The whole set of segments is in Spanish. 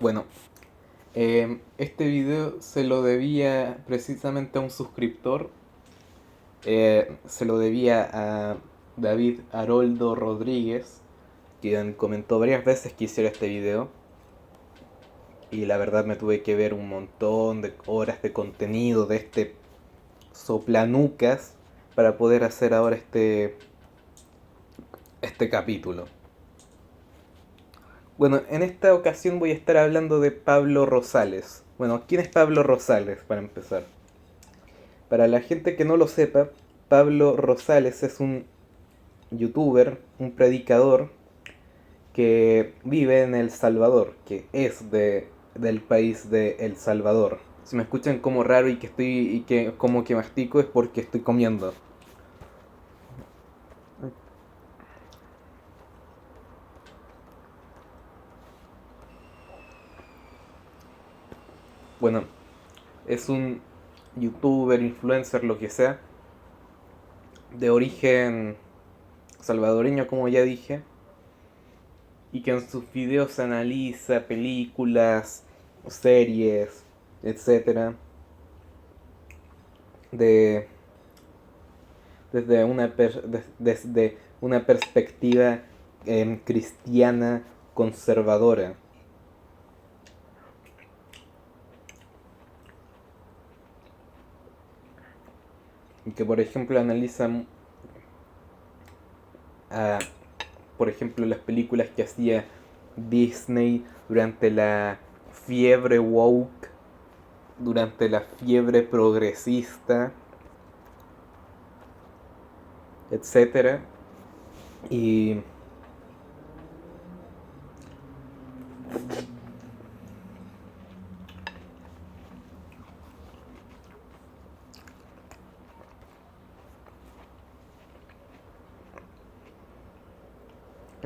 Bueno, este video se lo debía precisamente a un suscriptor. Se lo debía a David Haroldo Rodríguez, quien comentó varias veces que hiciera este video. Y la verdad me tuve que ver un montón de horas de contenido de este soplanucas para poder hacer ahora este capítulo. Bueno, en esta ocasión voy a estar hablando de Pablo Rosales. Bueno, ¿quién es Pablo Rosales para empezar? Para la gente que no lo sepa, Pablo Rosales es un youtuber, un predicador que vive en El Salvador, que es del país de El Salvador. Si me escuchan como raro y que como que mastico es porque estoy comiendo. Bueno, es un youtuber, influencer, lo que sea, de origen salvadoreño, como ya dije, y que en sus videos analiza películas, series, etcétera, de desde una perspectiva cristiana conservadora. Y que por ejemplo analizan por ejemplo las películas que hacía Disney durante la fiebre woke, durante la fiebre progresista, etcétera. Y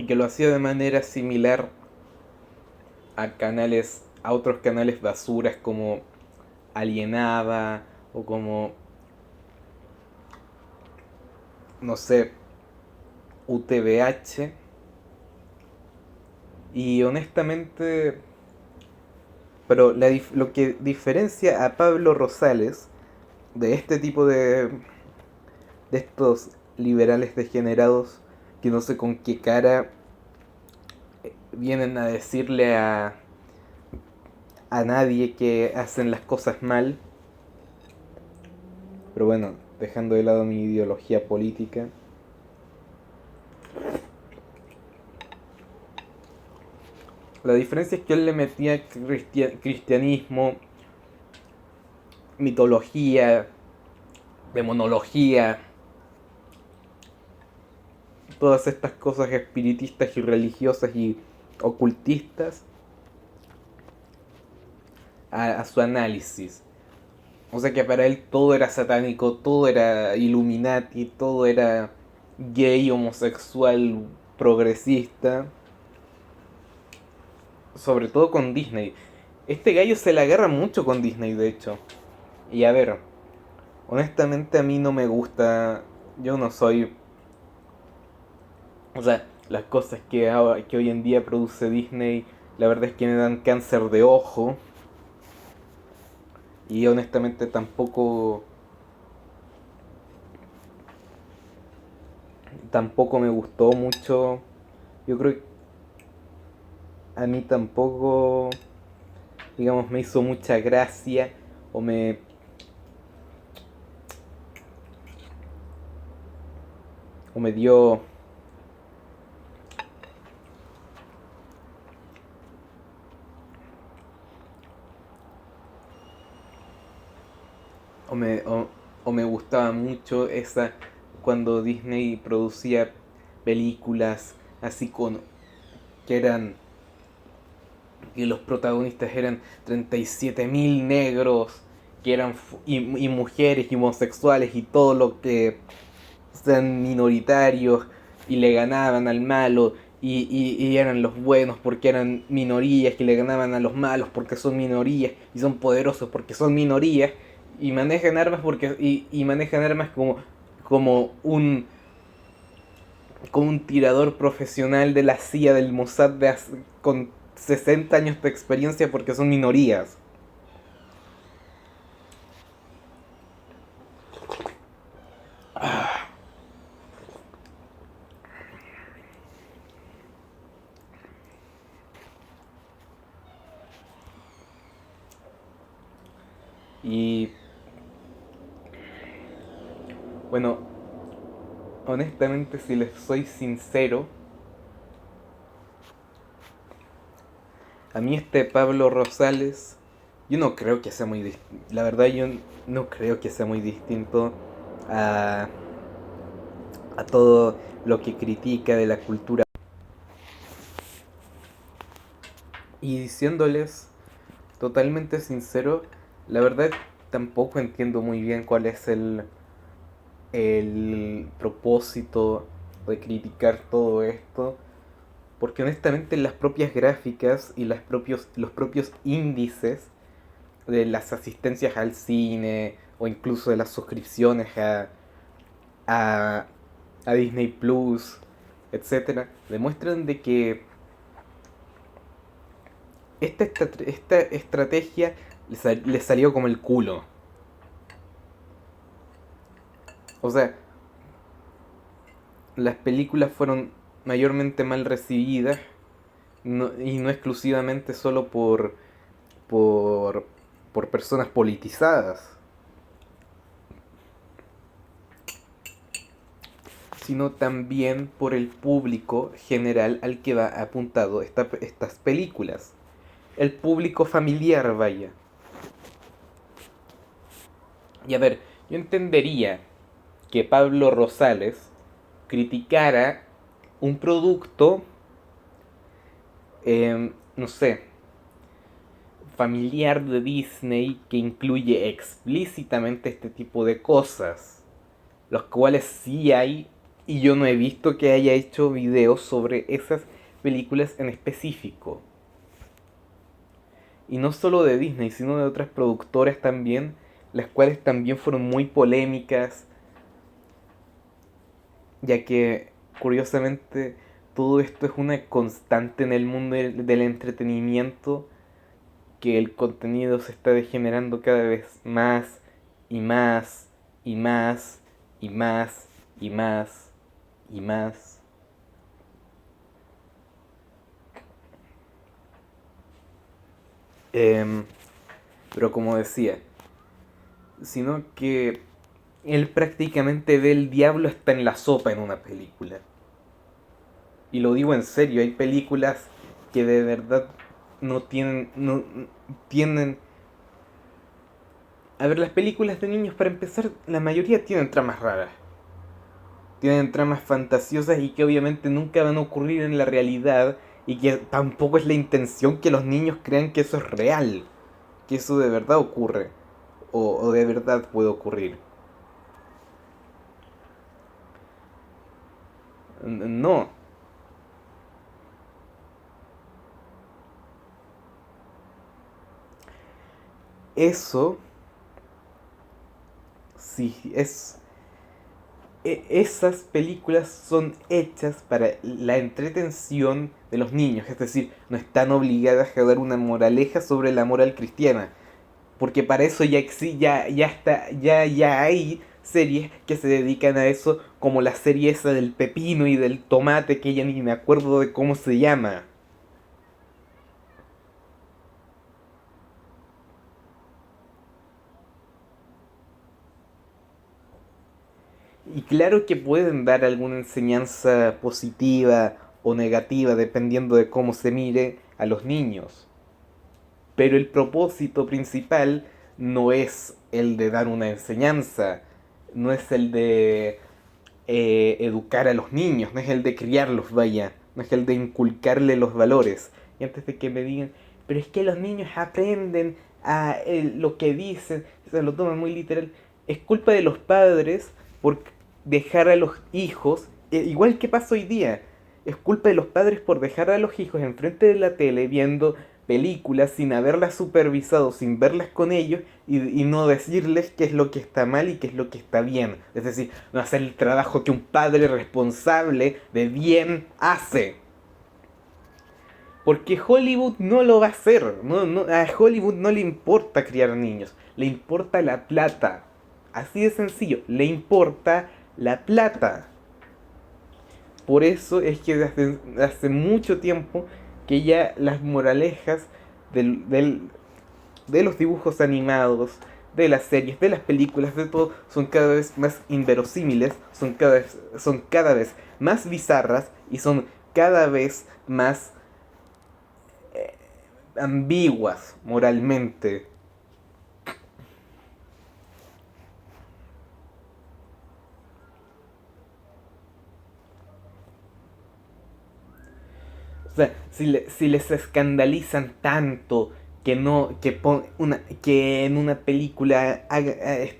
que lo hacía de manera similar a otros canales basuras como Alienaba o como, no sé, UTVH. Y honestamente, pero lo que diferencia a Pablo Rosales de este tipo de estos liberales degenerados que no sé con qué cara vienen a decirle a nadie que hacen las cosas mal. Pero bueno, dejando de lado mi ideología política. La diferencia es que él le metía cristianismo, mitología, demonología, todas estas cosas espiritistas y religiosas y ocultistas a su análisis. O sea que para él todo era satánico, todo era Illuminati, todo era gay, homosexual, progresista. Sobre todo con Disney. Este gallo se la agarra mucho con Disney, de hecho. Y a ver, honestamente a mí no me gusta. Yo no soy. O sea, las cosas que hoy en día produce Disney, la verdad es que me dan cáncer de ojo. Y honestamente tampoco me gustó mucho. Yo creo que a mí tampoco, digamos, me hizo mucha gracia o me dio o me, o, o me gustaba mucho esa cuando Disney producía películas así con que eran que los protagonistas eran 37.000 negros que eran y mujeres y homosexuales y todo lo que sean minoritarios y le ganaban al malo y eran los buenos porque eran minorías que le ganaban a los malos porque son minorías y son poderosos porque son minorías y manejan armas y manejan armas como un como un tirador profesional de la CIA del Mossad con 60 años de experiencia porque son minorías. Y bueno, honestamente, si les soy sincero, a mí este Pablo Rosales, yo no creo que sea muy distinto. La verdad, yo no creo que sea muy distinto a, a todo lo que critica de la cultura. Y diciéndoles totalmente sincero, la verdad tampoco entiendo muy bien cuál es el propósito de criticar todo esto. Porque honestamente las propias gráficas y los propios índices de las asistencias al cine o incluso de las suscripciones a, a Disney Plus, etcétera, demuestran de que esta estrategia le salió como el culo. O sea, las películas fueron mayormente mal recibidas y no exclusivamente solo por, por personas politizadas, sino también por el público general al que va apuntado estas películas. El público familiar, vaya. Y a ver, yo entendería que Pablo Rosales criticara un producto, no sé, familiar de Disney que incluye explícitamente este tipo de cosas, los cuales sí hay, y yo no he visto que haya hecho videos sobre esas películas en específico. Y no solo de Disney, sino de otras productoras también, las cuales también fueron muy polémicas, ya que curiosamente todo esto es una constante en el mundo del entretenimiento, que el contenido se está degenerando cada vez más y más y más y más y más y más. Em, pero como decía, sino que él prácticamente ve el diablo está en la sopa en una película. Y lo digo en serio, hay películas que de verdad no tienen. A ver, las películas de niños, para empezar, la mayoría tienen tramas raras. Tienen tramas fantasiosas y que obviamente nunca van a ocurrir en la realidad y que tampoco es la intención que los niños crean que eso es real, que eso de verdad ocurre o de verdad puede ocurrir. No, eso sí es. Esas películas son hechas para la entretención de los niños, es decir, no están obligadas a dar una moraleja sobre la moral cristiana, porque para eso ya hay series que se dedican a eso, como la serie esa del pepino y del tomate, que ya ni me acuerdo de cómo se llama. Y claro que pueden dar alguna enseñanza positiva o negativa dependiendo de cómo se mire a los niños. Pero el propósito principal no es el de dar una enseñanza, no es el de educar a los niños, no es el de criarlos, vaya, no es el de inculcarle los valores. Y antes de que me digan, pero es que los niños aprenden a lo que dicen, se lo toman muy literal, es culpa de los padres por dejar a los hijos, igual que pasa hoy día, es culpa de los padres por dejar a los hijos enfrente de la tele viendo películas sin haberlas supervisado, sin verlas con ellos y no decirles qué es lo que está mal y qué es lo que está bien. Es decir, no hacer el trabajo que un padre responsable de bien hace. Porque Hollywood no lo va a hacer. A Hollywood no le importa criar niños. Le importa la plata. Así de sencillo. Le importa la plata. Por eso es que desde hace mucho tiempo que ya las moralejas de los dibujos animados, de las series, de las películas, de todo, son cada vez más inverosímiles, son cada vez más bizarras y son cada vez más ambiguas moralmente. O sea, si les escandalizan tanto que en una película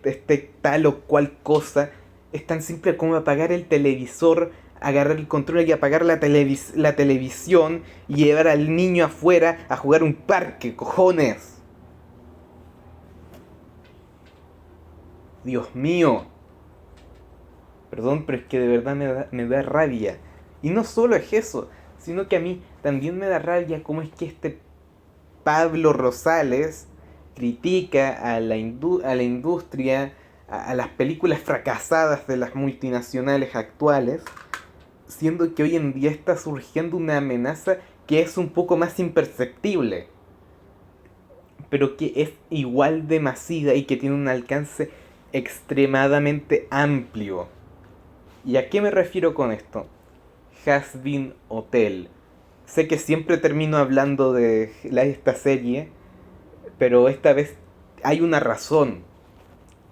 esté tal o cual cosa, es tan simple como apagar el televisor, agarrar el control y apagar la televisión y llevar al niño afuera a jugar un parque, cojones. Dios mío. Perdón, pero es que de verdad me da rabia. Y no solo es eso, sino que a mí también me da rabia cómo es que este Pablo Rosales critica a la industria, a las películas fracasadas de las multinacionales actuales, siendo que hoy en día está surgiendo una amenaza que es un poco más imperceptible, pero que es igual de masiva y que tiene un alcance extremadamente amplio. ¿Y a qué me refiero con esto? Hazbin Hotel. Sé que siempre termino hablando de esta serie, pero esta vez hay una razón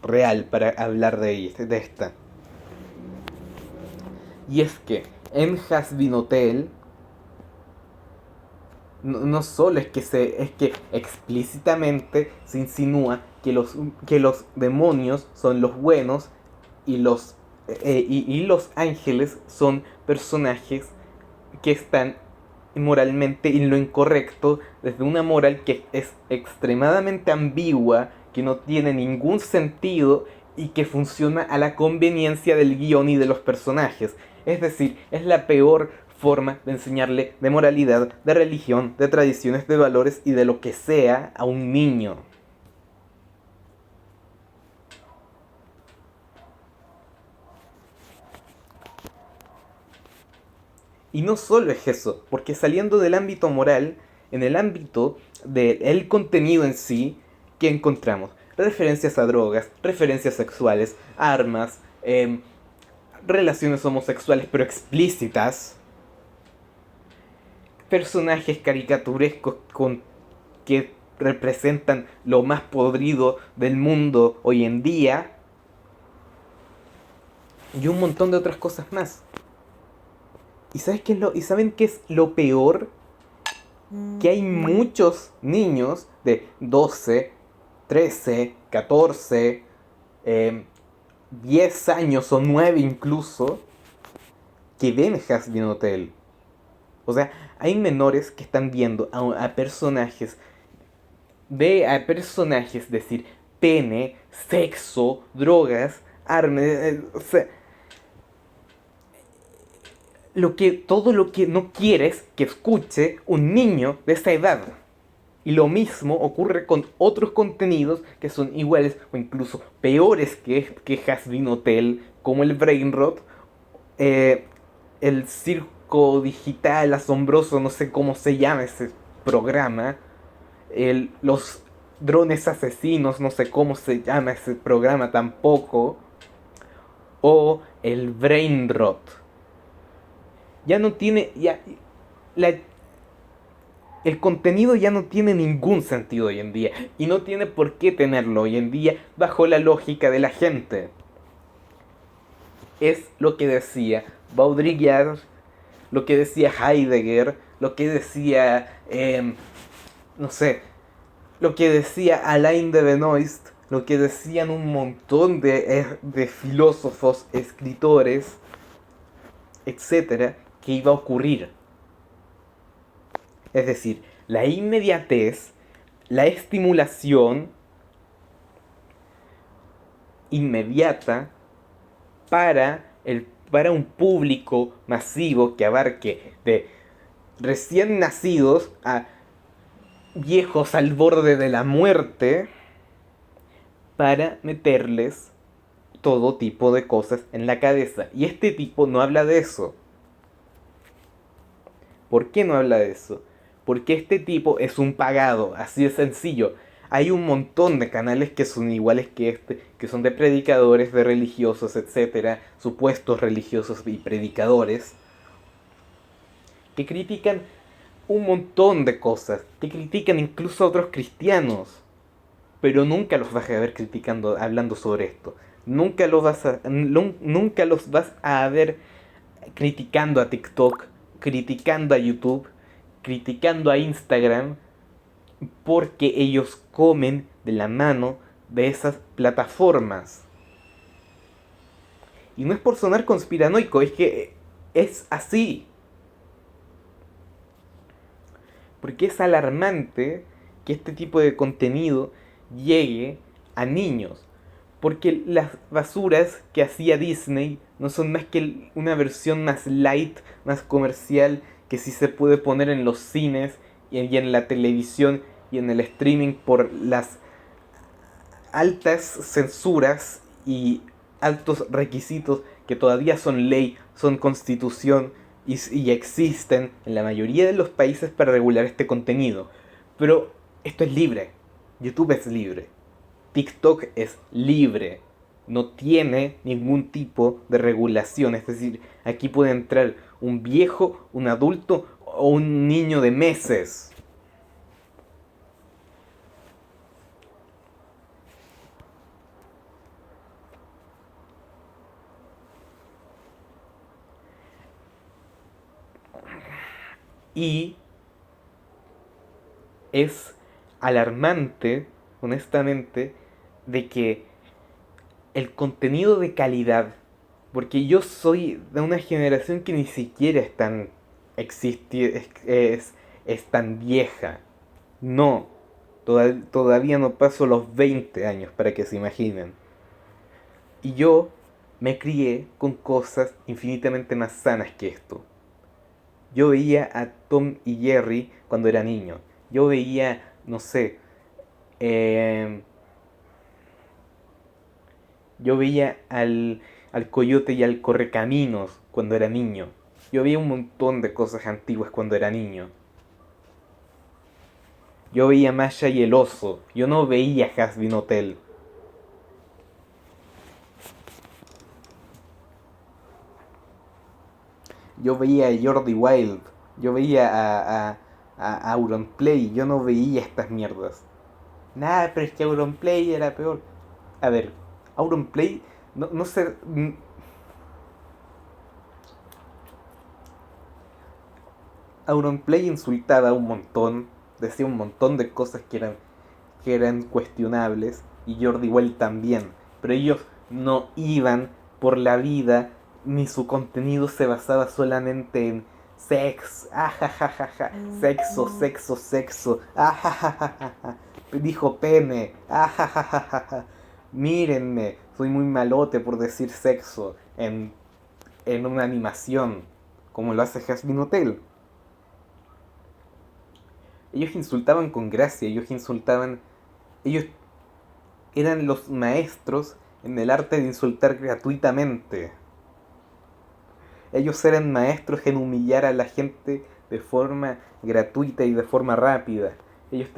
real para hablar de esta. Y es que en Hazbin Hotel no solo es que explícitamente se insinúa que los demonios son los buenos y y los ángeles son personajes que están moralmente en lo incorrecto, desde una moral que es extremadamente ambigua, que no tiene ningún sentido y que funciona a la conveniencia del guión y de los personajes. Es decir, es la peor forma de enseñarle de moralidad, de religión, de tradiciones, de valores y de lo que sea a un niño. Y no solo es eso, porque saliendo del ámbito moral, en el ámbito del contenido en sí, ¿qué encontramos? Referencias a drogas, referencias sexuales, armas, relaciones homosexuales pero explícitas, personajes caricaturescos que representan lo más podrido del mundo hoy en día, y un montón de otras cosas más. ¿Y saben qué es lo peor? Que hay muchos niños de 12, 13, 14, 10 años o 9 incluso, que ven Hazbin Hotel. O sea, hay menores que están viendo a personajes, a personajes decir pene, sexo, drogas, armas, o sea, todo lo que no quieres que escuche un niño de esa edad. Y lo mismo ocurre con otros contenidos que son iguales o incluso peores que Hazbin Hotel, como el Brain Rot, eh, el circo digital asombroso, no sé cómo se llama ese programa, los drones asesinos, no sé cómo se llama ese programa tampoco, o el Brain Rot. Ya no tiene, ya, la, el contenido ya no tiene ningún sentido hoy en día y no tiene por qué tenerlo hoy en día bajo la lógica de la gente. Es lo que decía Baudrillard, lo que decía Heidegger, lo que decía, no sé, lo que decía Alain de Benoist, lo que decían un montón de filósofos, escritores, etcétera, que iba a ocurrir. Es decir, la inmediatez, la estimulación inmediata para un público masivo que abarque de recién nacidos, a viejos al borde de la muerte, para meterles todo tipo de cosas en la cabeza. Y este tipo no habla de eso. ¿Por qué no habla de eso? Porque este tipo es un pagado, así de sencillo. Hay un montón de canales que son iguales que este, que son de predicadores, de religiosos, etcétera, supuestos religiosos y predicadores, que critican un montón de cosas, que critican incluso a otros cristianos, pero nunca los vas a ver criticando, hablando sobre esto. Nunca los vas a ver criticando a TikTok, criticando a YouTube, criticando a Instagram, porque ellos comen de la mano de esas plataformas. Y no es por sonar conspiranoico, es que es así. Porque es alarmante que este tipo de contenido llegue a niños. Porque las basuras que hacía Disney no son más que una versión más light, más comercial, que sí se puede poner en los cines y en la televisión y en el streaming por las altas censuras y altos requisitos que todavía son ley, son constitución y existen en la mayoría de los países para regular este contenido. Pero esto es libre. YouTube es libre. TikTok es libre. No tiene ningún tipo de regulación. Es decir, aquí puede entrar un viejo, un adulto o un niño de meses. Y es alarmante, honestamente, de que el contenido de calidad, porque yo soy de una generación que ni siquiera es tan es tan vieja. No, todavía no paso los 20 años para que se imaginen. Y yo me crié con cosas infinitamente más sanas que esto. Yo veía a Tom y Jerry cuando era niño. Yo veía, no sé, eh, yo veía al coyote y al correcaminos cuando era niño. Yo veía un montón de cosas antiguas cuando era niño. Yo veía Masha y el oso. Yo no veía Hazbin Hotel. Yo veía a Jordi Wild. Yo veía a Auronplay. Yo no veía estas mierdas. Nada, pero es que Auronplay era peor. A ver, Auronplay no sé. Auronplay insultaba un montón, decía un montón de cosas que eran cuestionables, y Jordi Well también, pero ellos no iban por la vida, ni su contenido se basaba solamente en sex, ajajajaja, sexo, sexo, sexo, ajajajaja, dijo pene, ajajajaja, mírenme, soy muy malote por decir sexo en una animación, como lo hace Jasmine Hotel. Ellos insultaban con gracia, ellos eran los maestros en el arte de insultar gratuitamente. Ellos eran maestros en humillar a la gente de forma gratuita y de forma rápida. Ellos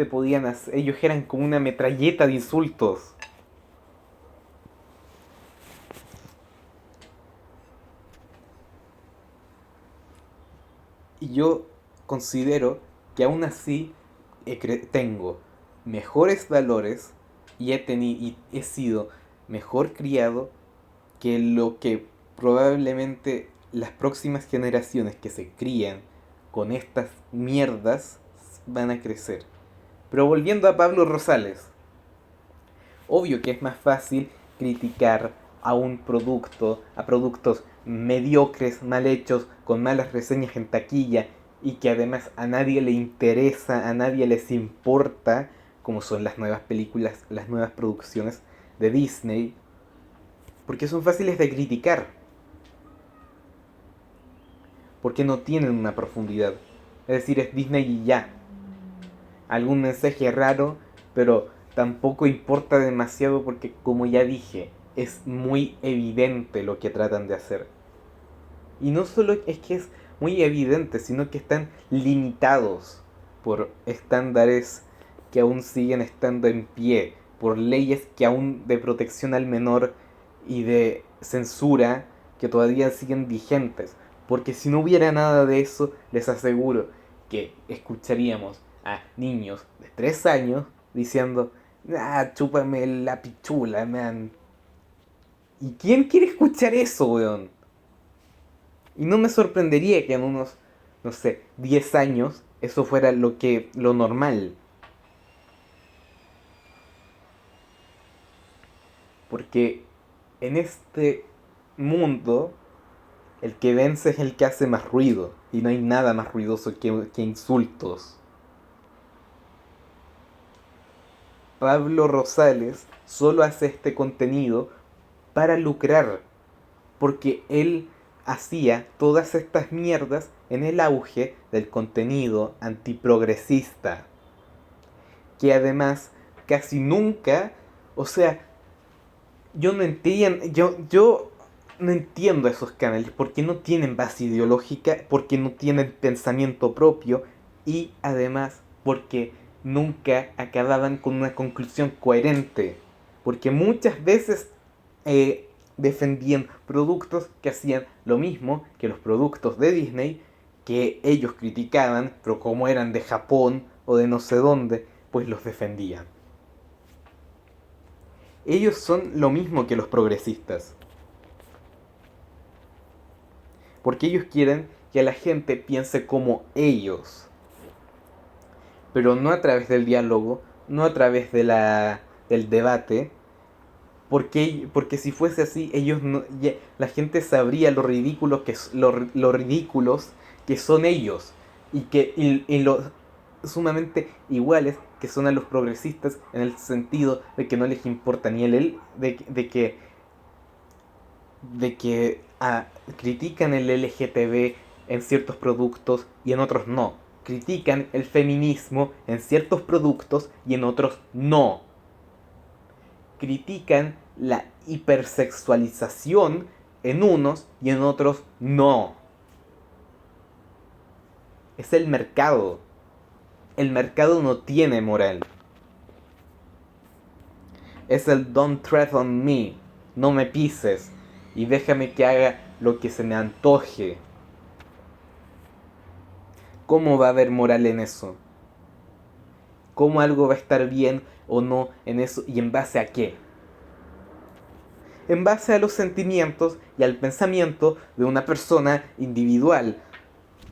eran como una metralleta de insultos. Y yo considero que aún así tengo mejores valores y he sido mejor criado que lo que probablemente las próximas generaciones que se crían con estas mierdas van a crecer. Pero volviendo a Pablo Rosales, obvio que es más fácil criticar a un producto, a productos mediocres, mal hechos, con malas reseñas en taquilla y que además a nadie le interesa, a nadie les importa, como son las nuevas películas, las nuevas producciones de Disney, porque son fáciles de criticar, porque no tienen una profundidad. Es decir, es Disney y ya. Algún mensaje raro, pero tampoco importa demasiado porque, como ya dije, es muy evidente lo que tratan de hacer. Y no solo es que es muy evidente, sino que están limitados por estándares que aún siguen estando en pie, por leyes que aún de protección al menor y de censura que todavía siguen vigentes. Porque si no hubiera nada de eso, les aseguro que escucharíamos a niños de 3 años diciendo, ah, chúpame la pichula, man. ¿Y quién quiere escuchar eso, weón? Y no me sorprendería que en unos, no sé, 10 años eso fuera lo normal. Porque en este mundo el que vence es el que hace más ruido. Y no hay nada más ruidoso que insultos. Pablo Rosales solo hace este contenido para lucrar. Porque él hacía todas estas mierdas en el auge del contenido antiprogresista. Que además casi nunca, o sea, yo no entiendo esos canales porque no tienen base ideológica, porque no tienen pensamiento propio y además porque nunca acababan con una conclusión coherente, porque muchas veces defendían productos que hacían lo mismo que los productos de Disney que ellos criticaban, pero como eran de Japón o de no sé dónde, pues los defendían. Ellos son lo mismo que los progresistas. Porque ellos quieren que la gente piense como ellos. Pero no a través del diálogo, no a través del debate. Porque si fuese así, ellos no, la gente sabría lo ridículos que son ellos. Y lo sumamente iguales que son a los progresistas en el sentido de que no les importa ni de que critican el LGTB en ciertos productos y en otros no. Critican el feminismo en ciertos productos y en otros no. Critican la hipersexualización en unos y en otros no. Es el mercado. El mercado no tiene moral. Es el don't tread on me. No me pises. Y déjame que haga lo que se me antoje. ¿Cómo va a haber moral en eso? ¿Cómo algo va a estar bien o no en eso y en base a qué? En base a los sentimientos y al pensamiento de una persona individual,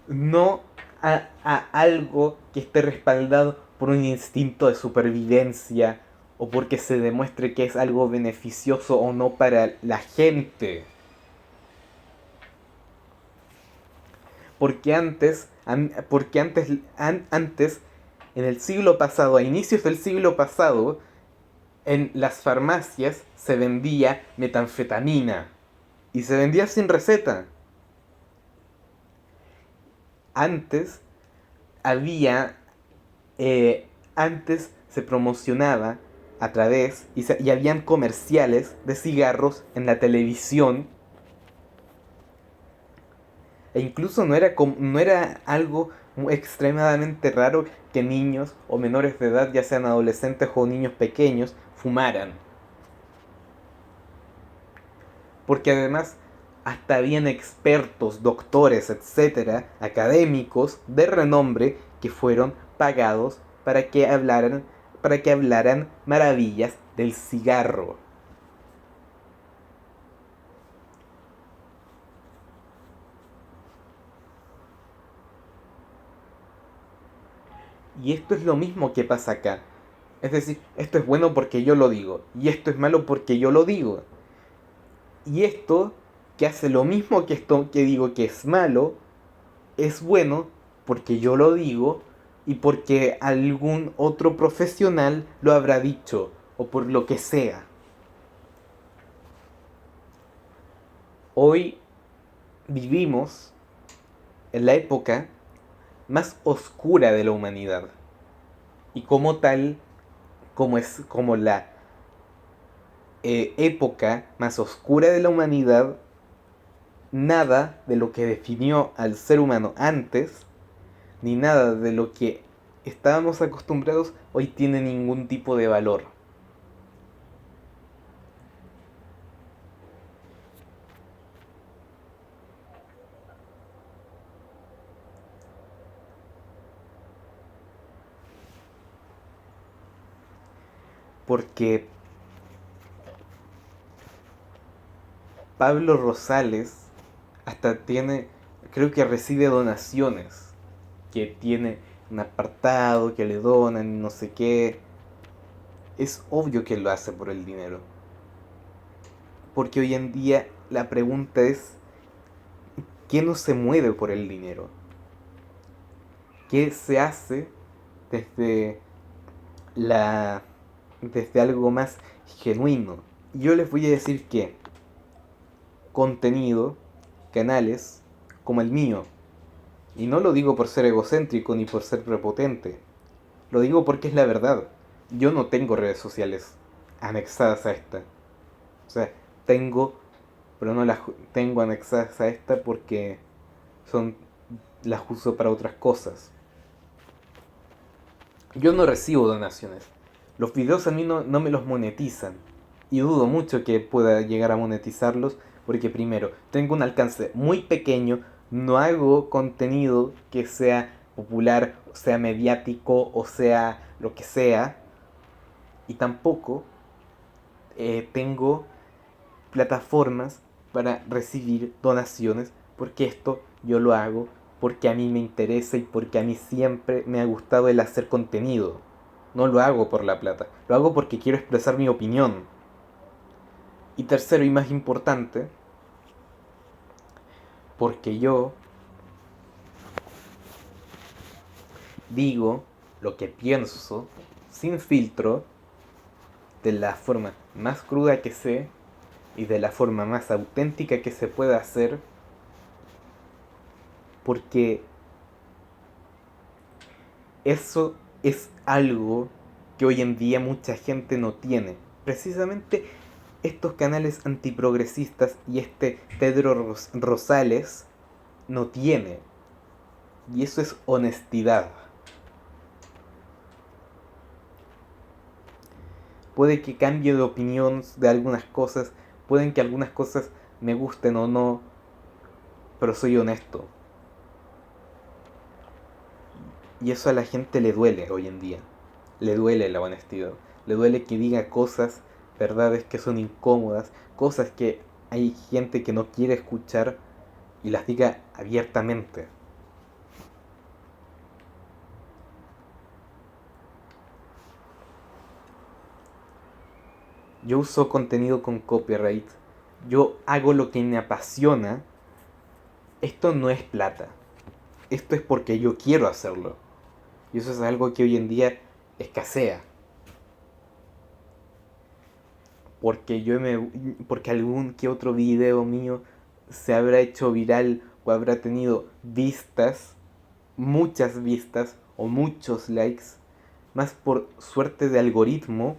no a algo que esté respaldado por un instinto de supervivencia o porque se demuestre que es algo beneficioso o no para la gente. Porque antes, en el siglo pasado, a inicios del siglo pasado, en las farmacias se vendía metanfetamina y se vendía sin receta. Antes había, antes se promocionaba a través y habían comerciales de cigarros en la televisión e incluso no era algo extremadamente raro que niños o menores de edad, ya sean adolescentes o niños pequeños, fumaran. Porque además hasta habían expertos, doctores, etcétera, académicos de renombre que fueron pagados para que hablaran maravillas del cigarro. Y esto es lo mismo que pasa acá. Es decir, esto es bueno porque yo lo digo, y esto es malo porque yo lo digo. Y esto, que hace lo mismo que esto que digo que es malo, es bueno porque yo lo digo y porque algún otro profesional lo habrá dicho, o por lo que sea. Hoy vivimos en la época más oscura de la humanidad. Y como tal, como la época más oscura de la humanidad, nada de lo que definió al ser humano antes, ni nada de lo que estábamos acostumbrados, hoy tiene ningún tipo de valor. Porque Pablo Rosales hasta tiene, creo que recibe donaciones, que tiene un apartado que le donan y no sé qué. Es obvio que lo hace por el dinero. Porque hoy en día la pregunta es, ¿qué no se mueve por el dinero? ¿Qué se hace desde la desde algo más genuino? Yo les voy a decir que contenido, canales como el mío, y no lo digo por ser egocéntrico ni por ser prepotente, lo digo porque es la verdad. Yo no tengo redes sociales anexadas a esta. O sea, tengo, pero no las tengo anexadas a esta porque son las uso para otras cosas. Yo no recibo donaciones. Los videos a mí no me los monetizan. Y dudo mucho que pueda llegar a monetizarlos porque primero, tengo un alcance muy pequeño, no hago contenido que sea popular, o sea mediático, o sea lo que sea. Y tampoco tengo plataformas para recibir donaciones porque esto yo lo hago porque a mí me interesa y porque a mí siempre me ha gustado el hacer contenido. No lo hago por la plata, lo hago porque quiero expresar mi opinión. Y tercero y más importante, porque yo digo lo que pienso sin filtro, de la forma más cruda que sé y de la forma más auténtica que se pueda hacer, porque eso es algo que hoy en día mucha gente no tiene. Precisamente estos canales antiprogresistas y este Pedro Rosales no tiene. Y eso es honestidad. Puede que cambie de opinión de algunas cosas, pueden que algunas cosas me gusten o no, pero soy honesto. Y eso a la gente le duele hoy en día. Le duele la honestidad. Le duele que diga cosas, verdades que son incómodas, cosas que hay gente que no quiere escuchar y las diga abiertamente. Yo uso contenido con copyright. Yo hago lo que me apasiona. Esto no es plata. Esto es porque yo quiero hacerlo. Y eso es algo que hoy en día escasea. Porque algún que otro video mío se habrá hecho viral o habrá tenido vistas, muchas vistas o muchos likes, más por suerte de algoritmo,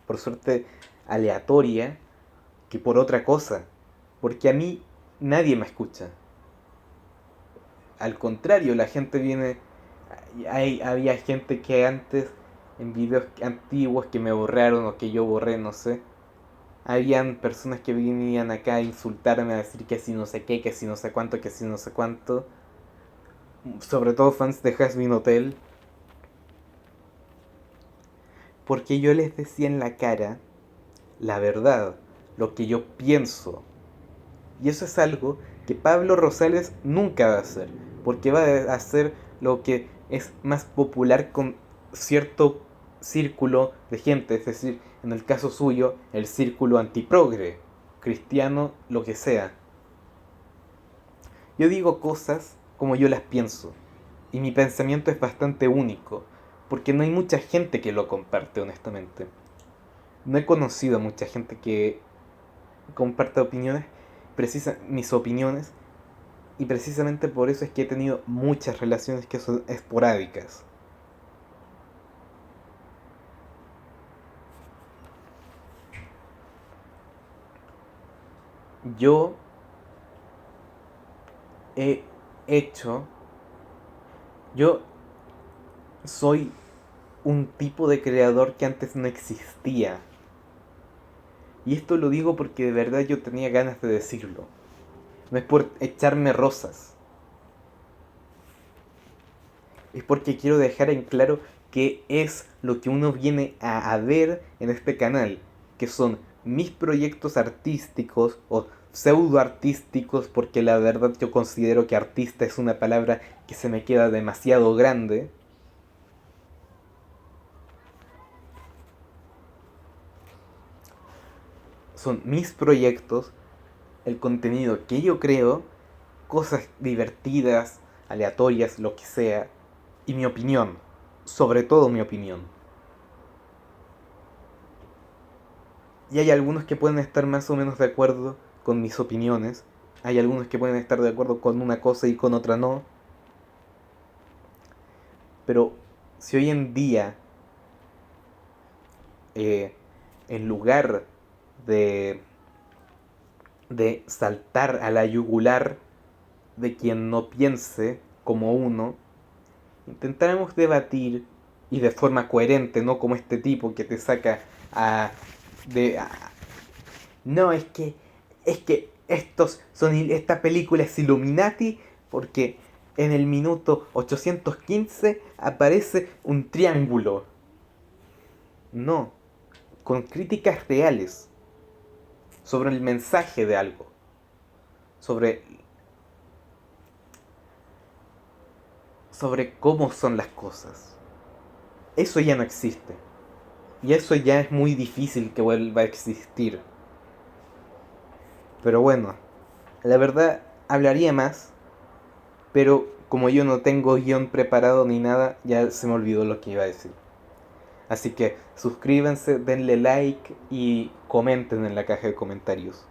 por suerte aleatoria, que por otra cosa. Porque a mí nadie me escucha. Al contrario, la gente viene. Había gente que antes, en videos antiguos que me borraron o que yo borré, no sé, habían personas que venían acá a insultarme, a decir que si no sé qué, que si no sé cuánto, que si no sé cuánto. Sobre todo fans de Jasmine Hotel. Porque yo les decía en la cara la verdad, lo que yo pienso. Y eso es algo que Pablo Rosales nunca va a hacer. Porque va a hacer lo que es más popular con cierto círculo de gente. Es decir, en el caso suyo, el círculo antiprogre, cristiano, lo que sea. Yo digo cosas como yo las pienso. Y mi pensamiento es bastante único. Porque no hay mucha gente que lo comparte, honestamente. No he conocido a mucha gente que comparta opiniones, precisa mis opiniones, Y precisamente por eso es que he tenido muchas relaciones que son esporádicas. Yo he hecho, yo soy un tipo de creador que antes no existía. Y esto lo digo porque de verdad yo tenía ganas de decirlo. No es por echarme rosas. Es porque quiero dejar en claro qué es lo que uno viene a ver en este canal. Que son mis proyectos artísticos o pseudo artísticos, porque la verdad yo considero que artista es una palabra que se me queda demasiado grande. Son mis proyectos, el contenido que yo creo, cosas divertidas, aleatorias, lo que sea, y mi opinión, sobre todo mi opinión. Y hay algunos que pueden estar más o menos de acuerdo con mis opiniones, hay algunos que pueden estar de acuerdo con una cosa y con otra no, pero si hoy en día, eh, en lugar de, de saltar a la yugular de quien no piense como uno, intentáramos debatir y de forma coherente, no como este tipo que te saca a... de... no, es que esta película es Illuminati porque en el minuto 815 aparece un triángulo. No, con críticas reales sobre el mensaje de algo, sobre cómo son las cosas. Eso ya no existe. Y eso ya es muy difícil que vuelva a existir. Pero bueno, la verdad hablaría más, pero como yo no tengo guión preparado ni nada, ya se me olvidó lo que iba a decir. Así que suscríbanse, denle like y comenten en la caja de comentarios.